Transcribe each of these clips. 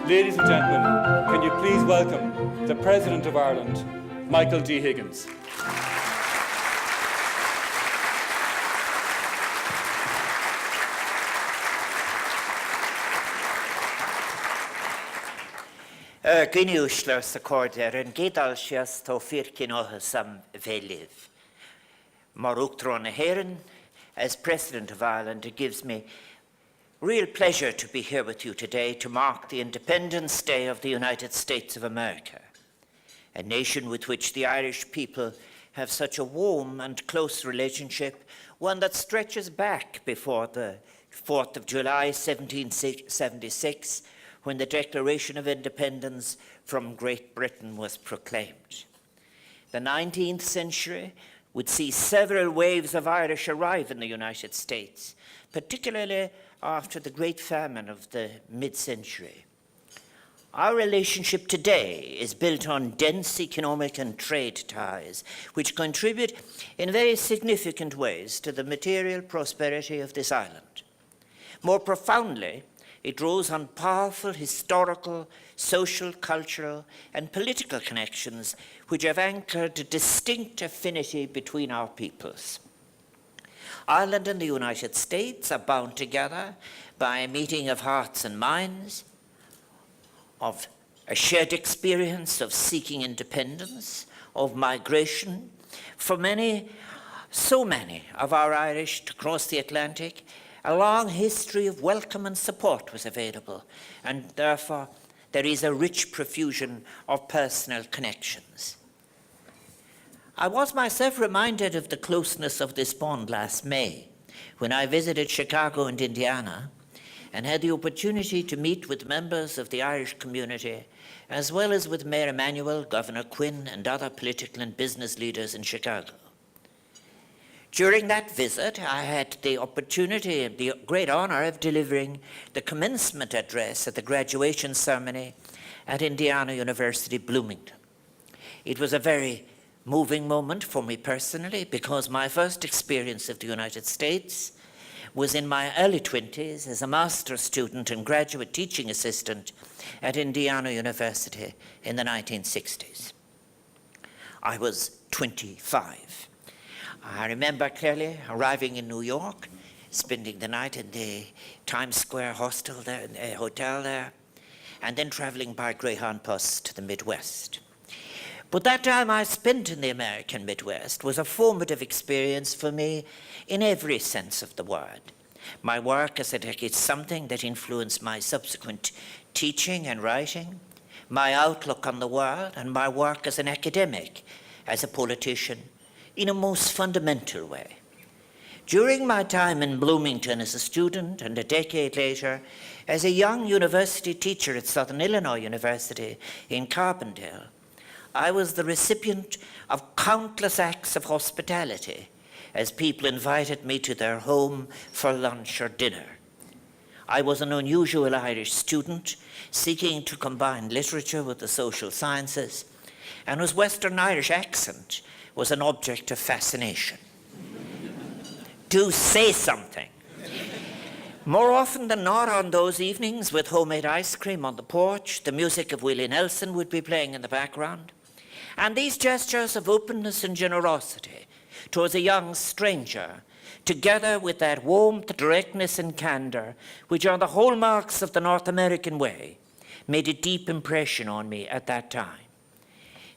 Ladies and gentlemen, can you please welcome the President of Ireland, Michael D. Higgins. Gynúisler sa cordar an gédal sias tó firkin sam veliv. Mar Uachtaráin na hÉireann, as President of Ireland, it gives me real pleasure to be here with you today to mark the Independence Day of the United States of America, a nation with which the Irish people have such a warm and close relationship, one that stretches back before the 4th of July 1776, when the Declaration of Independence from Great Britain was proclaimed. The 19th century would see several waves of Irish arrive in the United States, particularly after the Great Famine of the mid-century. Our relationship today is built on dense economic and trade ties, which contribute in very significant ways to the material prosperity of this island. More profoundly, it draws on powerful historical, social, cultural, and political connections which have anchored a distinct affinity between our peoples. Ireland and the United States are bound together by a meeting of hearts and minds, of a shared experience of seeking independence, of migration. For many, so many of our Irish to cross the Atlantic, a long history of welcome and support was available, and therefore there is a rich profusion of personal connections. I was myself reminded of the closeness of this bond last May, when I visited Chicago and Indiana and had the opportunity to meet with members of the Irish community, as well as with Mayor Emanuel, Governor Quinn, and other political and business leaders in Chicago. During that visit, I had the opportunity and the great honor of delivering the commencement address at the graduation ceremony at Indiana University, Bloomington. It was a very moving moment for me personally, because my first experience of the United States was in my early 20s as a master's student and graduate teaching assistant at Indiana University in the 1960s. I was 25. I remember clearly arriving in New York, spending the night in the Times Square hostel there, hotel there, and then traveling by Greyhound bus to the Midwest. But that time I spent in the American Midwest was a formative experience for me in every sense of the word. My work as a tech is something that influenced my subsequent teaching and writing, my outlook on the world, and my work as an academic, as a politician, in a most fundamental way. During my time in Bloomington as a student, and a decade later as a young university teacher at Southern Illinois University in Carbondale, I was the recipient of countless acts of hospitality as people invited me to their home for lunch or dinner. I was an unusual Irish student seeking to combine literature with the social sciences, and whose Western Irish accent was an object of fascination. Do say something. More often than not on those evenings, with homemade ice cream on the porch, the music of Willie Nelson would be playing in the background, and these gestures of openness and generosity towards a young stranger, together with that warmth, directness, and candor, which are the hallmarks of the North American way, made a deep impression on me at that time.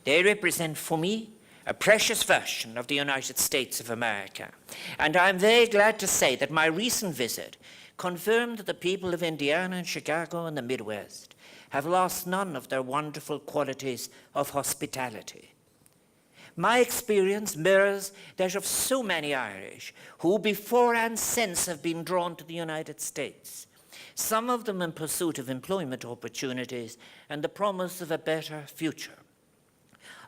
They represent for me a precious version of the United States of America. And I'm very glad to say that my recent visit confirmed that the people of Indiana and Chicago and the Midwest have lost none of their wonderful qualities of hospitality. My experience mirrors that of so many Irish who before and since have been drawn to the United States, some of them in pursuit of employment opportunities and the promise of a better future.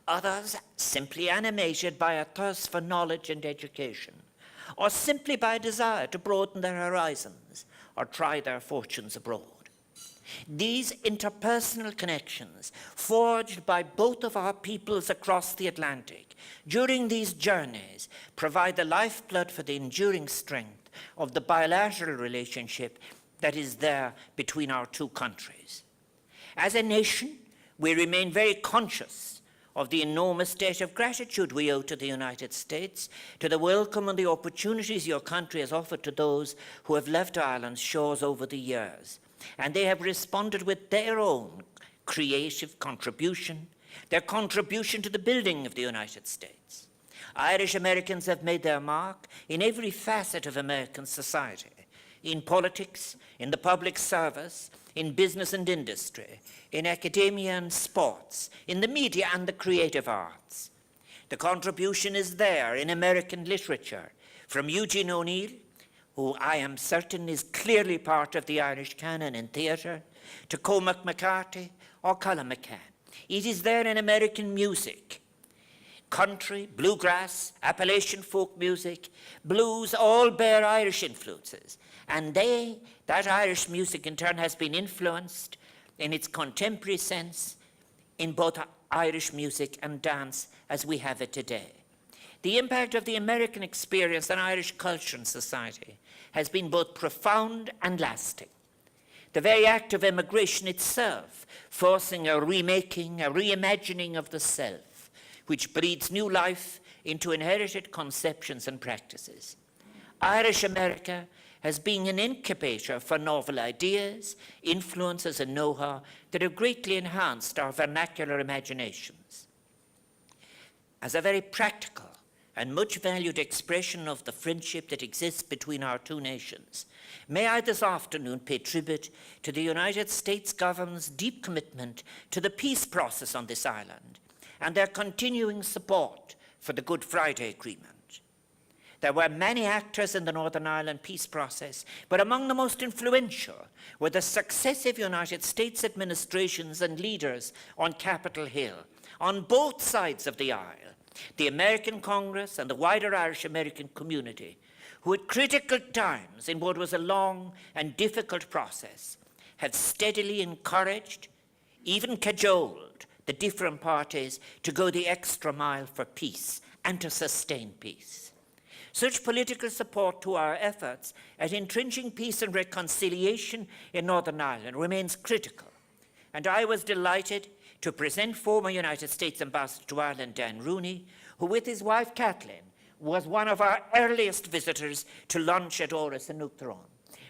Others simply animated by a thirst for knowledge and education, or simply by a desire to broaden their horizons or try their fortunes abroad. These interpersonal connections, forged by both of our peoples across the Atlantic during these journeys, provide the lifeblood for the enduring strength of the bilateral relationship that is there between our two countries. As a nation, we remain very conscious of the enormous debt of gratitude we owe to the United States, to the welcome and the opportunities your country has offered to those who have left Ireland's shores over the years. And they have responded with their own creative contribution, their contribution to the building of the United States. Irish Americans have made their mark in every facet of American society, in politics, in the public service, in business and industry, in academia and sports, in the media and the creative arts. The contribution is there in American literature, from Eugene O'Neill, who I am certain is clearly part of the Irish canon in theatre, to Cormac McCarthy or Colin McCann. It is there in American music. Country, bluegrass, Appalachian folk music, blues, all bear Irish influences. And that Irish music in turn has been influenced in its contemporary sense in both Irish music and dance as we have it today. The impact of the American experience on Irish culture and society has been both profound and lasting. The very act of emigration itself, forcing a remaking, a reimagining of the self, which breathes new life into inherited conceptions and practices. Irish America has been an incubator for novel ideas, influences, and know-how that have greatly enhanced our vernacular imaginations. As a very practical and much valued expression of the friendship that exists between our two nations, may I this afternoon pay tribute to the United States government's deep commitment to the peace process on this island and their continuing support for the Good Friday Agreement. There were many actors in the Northern Ireland peace process, but among the most influential were the successive United States administrations and leaders on Capitol Hill, on both sides of the aisle, the American Congress and the wider Irish American community, who at critical times in what was a long and difficult process have steadily encouraged, even cajoled, the different parties to go the extra mile for peace and to sustain peace. Such political support to our efforts at entrenching peace and reconciliation in Northern Ireland remains critical, and I was delighted to present former United States Ambassador to Ireland, Dan Rooney, who with his wife Kathleen was one of our earliest visitors to lunch at Áras an Uachtaráin,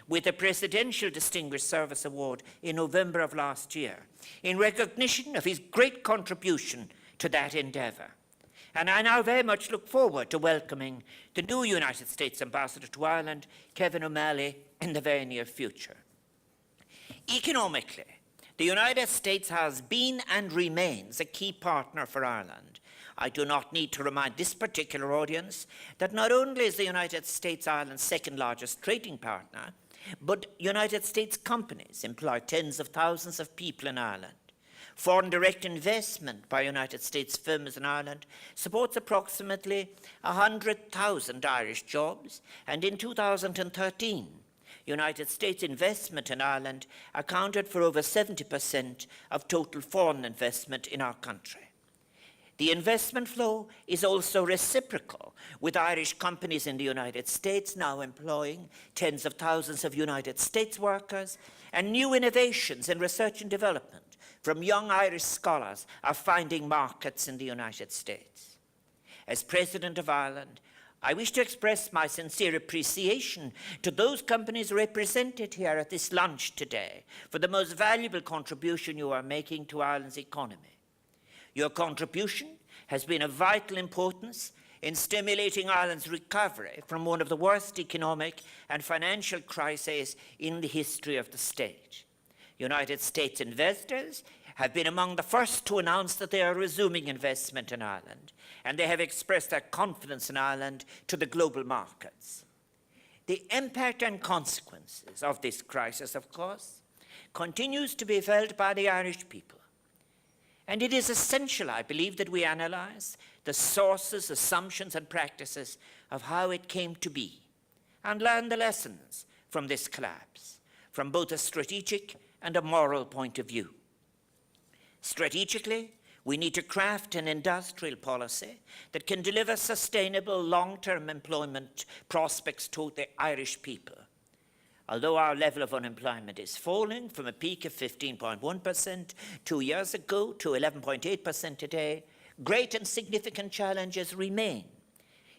with the Presidential Distinguished Service Award in November of last year, in recognition of his great contribution to that endeavour. And I now very much look forward to welcoming the new United States Ambassador to Ireland, Kevin O'Malley, in the very near future. Economically, the United States has been and remains a key partner for Ireland. I do not need to remind this particular audience that not only is the United States Ireland's second largest trading partner, but United States companies employ tens of thousands of people in Ireland. Foreign direct investment by United States firms in Ireland supports approximately 100,000 Irish jobs, and in 2013, United States investment in Ireland accounted for over 70% of total foreign investment in our country. The investment flow is also reciprocal, with Irish companies in the United States now employing tens of thousands of United States workers, and new innovations in research and development from young Irish scholars are finding markets in the United States. As President of Ireland, I wish to express my sincere appreciation to those companies represented here at this lunch today for the most valuable contribution you are making to Ireland's economy. Your contribution has been of vital importance in stimulating Ireland's recovery from one of the worst economic and financial crises in the history of the state. United States investors have been among the first to announce that they are resuming investment in Ireland, and they have expressed their confidence in Ireland to the global markets. The impact and consequences of this crisis, of course, continues to be felt by the Irish people. And it is essential, I believe, that we analyse the sources, assumptions, and practices of how it came to be, and learn the lessons from this collapse, from both a strategic and a moral point of view. Strategically, we need to craft an industrial policy that can deliver sustainable long-term employment prospects to the Irish people. Although our level of unemployment is falling from a peak of 15.1% 2 years ago to 11.8% today, great and significant challenges remain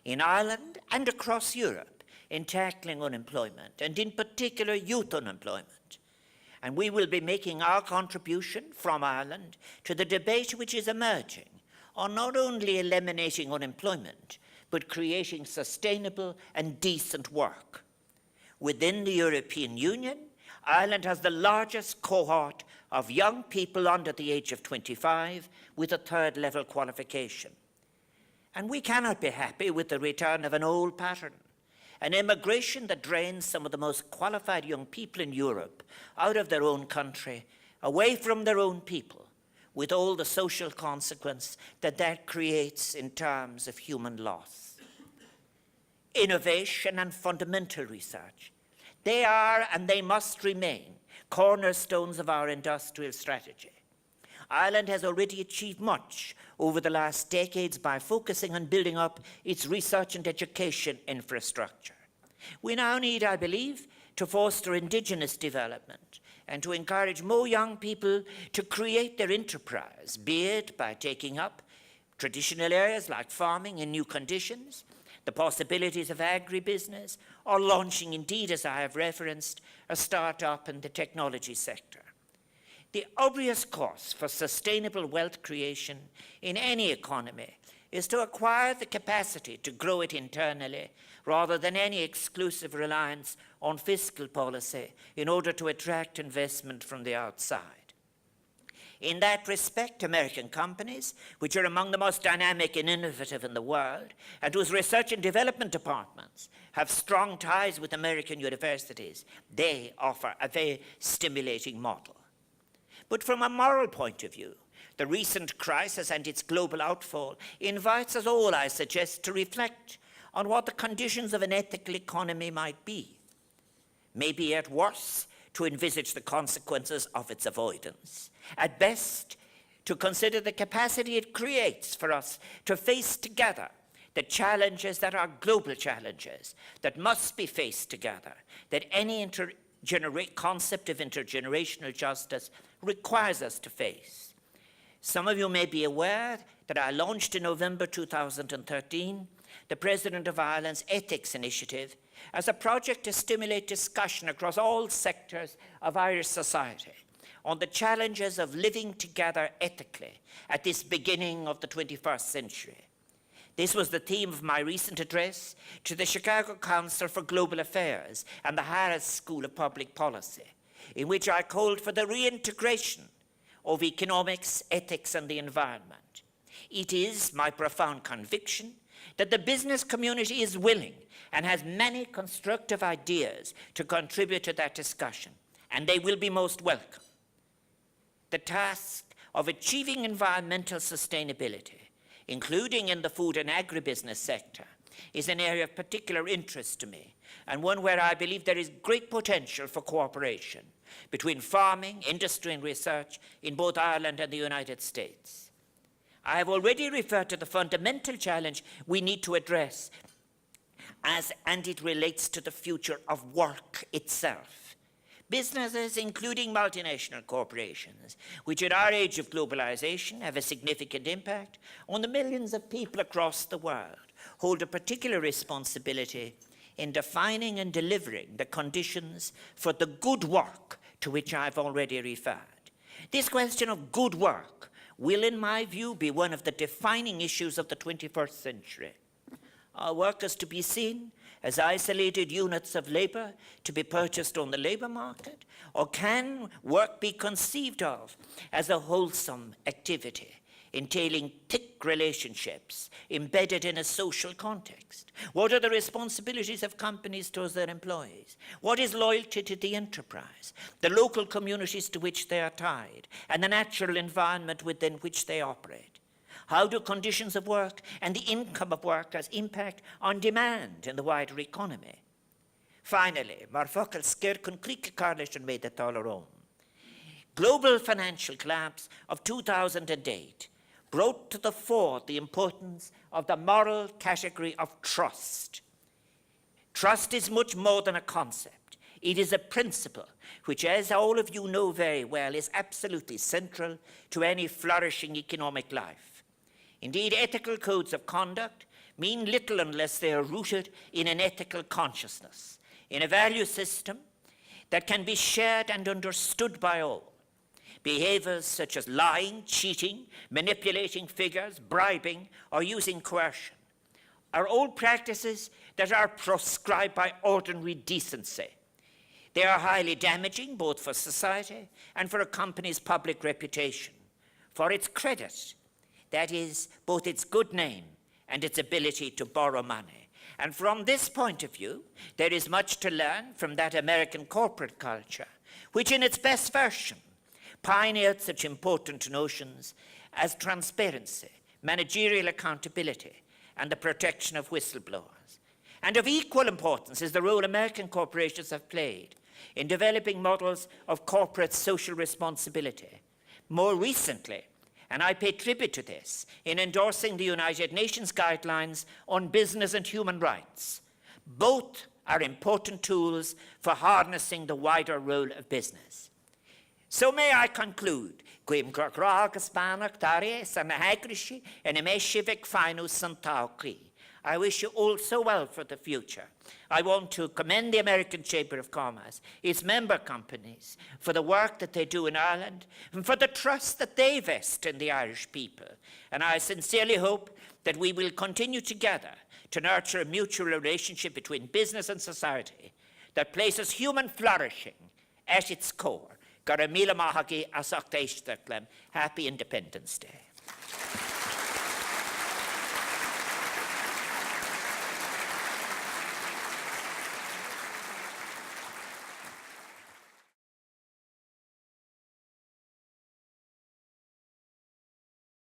in Ireland and across Europe in tackling unemployment, and in particular youth unemployment. And we will be making our contribution from Ireland to the debate which is emerging on not only eliminating unemployment, but creating sustainable and decent work. Within the European Union, Ireland has the largest cohort of young people under the age of 25 with a third-level qualification. And we cannot be happy with the return of an old pattern, an immigration that drains some of the most qualified young people in Europe out of their own country, away from their own people, with all the social consequence that that creates in terms of human loss. Innovation and fundamental research, they are and they must remain cornerstones of our industrial strategy. Ireland has already achieved much over the last decades by focusing on building up its research and education infrastructure. We now need, I believe, to foster indigenous development and to encourage more young people to create their enterprise, be it by taking up traditional areas like farming in new conditions, the possibilities of agribusiness, or launching, indeed, as I have referenced, a start-up in the technology sector. The obvious course for sustainable wealth creation in any economy is to acquire the capacity to grow it internally rather than any exclusive reliance on fiscal policy in order to attract investment from the outside. In that respect, American companies, which are among the most dynamic and innovative in the world, and whose research and development departments have strong ties with American universities, they offer a very stimulating model. But from a moral point of view, the recent crisis and its global outfall invites us all, I suggest, to reflect on what the conditions of an ethical economy might be. Maybe at worst, to envisage the consequences of its avoidance. At best, to consider the capacity it creates for us to face together the challenges that are global challenges that must be faced together, that any concept of intergenerational justice requires us to face. Some of you may be aware that I launched in November 2013 the President of Ireland's Ethics Initiative as a project to stimulate discussion across all sectors of Irish society on the challenges of living together ethically at this beginning of the 21st century. This was the theme of my recent address to the Chicago Council for Global Affairs and the Harris School of Public Policy, in which I called for the reintegration of economics, ethics, and the environment. It is my profound conviction that the business community is willing and has many constructive ideas to contribute to that discussion, and they will be most welcome. The task of achieving environmental sustainability, including in the food and agribusiness sector, is an area of particular interest to me, and one where I believe there is great potential for cooperation between farming, industry, and research in both Ireland and the United States. I have already referred to the fundamental challenge we need to address and it relates to the future of work itself. Businesses, including multinational corporations, which at our age of globalization have a significant impact on the millions of people across the world, hold a particular responsibility in defining and delivering the conditions for the good work to which I've already referred. This question of good work will, in my view, be one of the defining issues of the 21st century. Are workers to be seen as isolated units of labor to be purchased on the labor market? Or can work be conceived of as a wholesome activity, entailing thick relationships embedded in a social context? What are the responsibilities of companies towards their employees? What is loyalty to the enterprise, the local communities to which they are tied, and the natural environment within which they operate? How do conditions of work and the income of workers impact on demand in the wider economy? Finally, mar focail scéir chun clíocha carleis an méid atá le Rome. global financial collapse of 2008 brought to the fore the importance of the moral category of trust. Trust is much more than a concept. It is a principle which, as all of you know very well, is absolutely central to any flourishing economic life. Indeed, ethical codes of conduct mean little unless they are rooted in an ethical consciousness, in a value system that can be shared and understood by all. Behaviours such as lying, cheating, manipulating figures, bribing, or using coercion are all practices that are proscribed by ordinary decency. They are highly damaging both for society and for a company's public reputation, for its credit, that is, both its good name and its ability to borrow money. And from this point of view, there is much to learn from that American corporate culture, which in its best version pioneered such important notions as transparency, managerial accountability, and the protection of whistleblowers. And of equal importance is the role American corporations have played in developing models of corporate social responsibility. More recently, and I pay tribute to this, in endorsing the United Nations guidelines on business and human rights. Both are important tools for harnessing the wider role of business. So may I conclude, I wish you all so well for the future. I want to commend the American Chamber of Commerce, its member companies, for the work that they do in Ireland and for the trust that they vest in the Irish people. And I sincerely hope that we will continue together to nurture a mutual relationship between business and society that places human flourishing at its core. Happy Independence Day.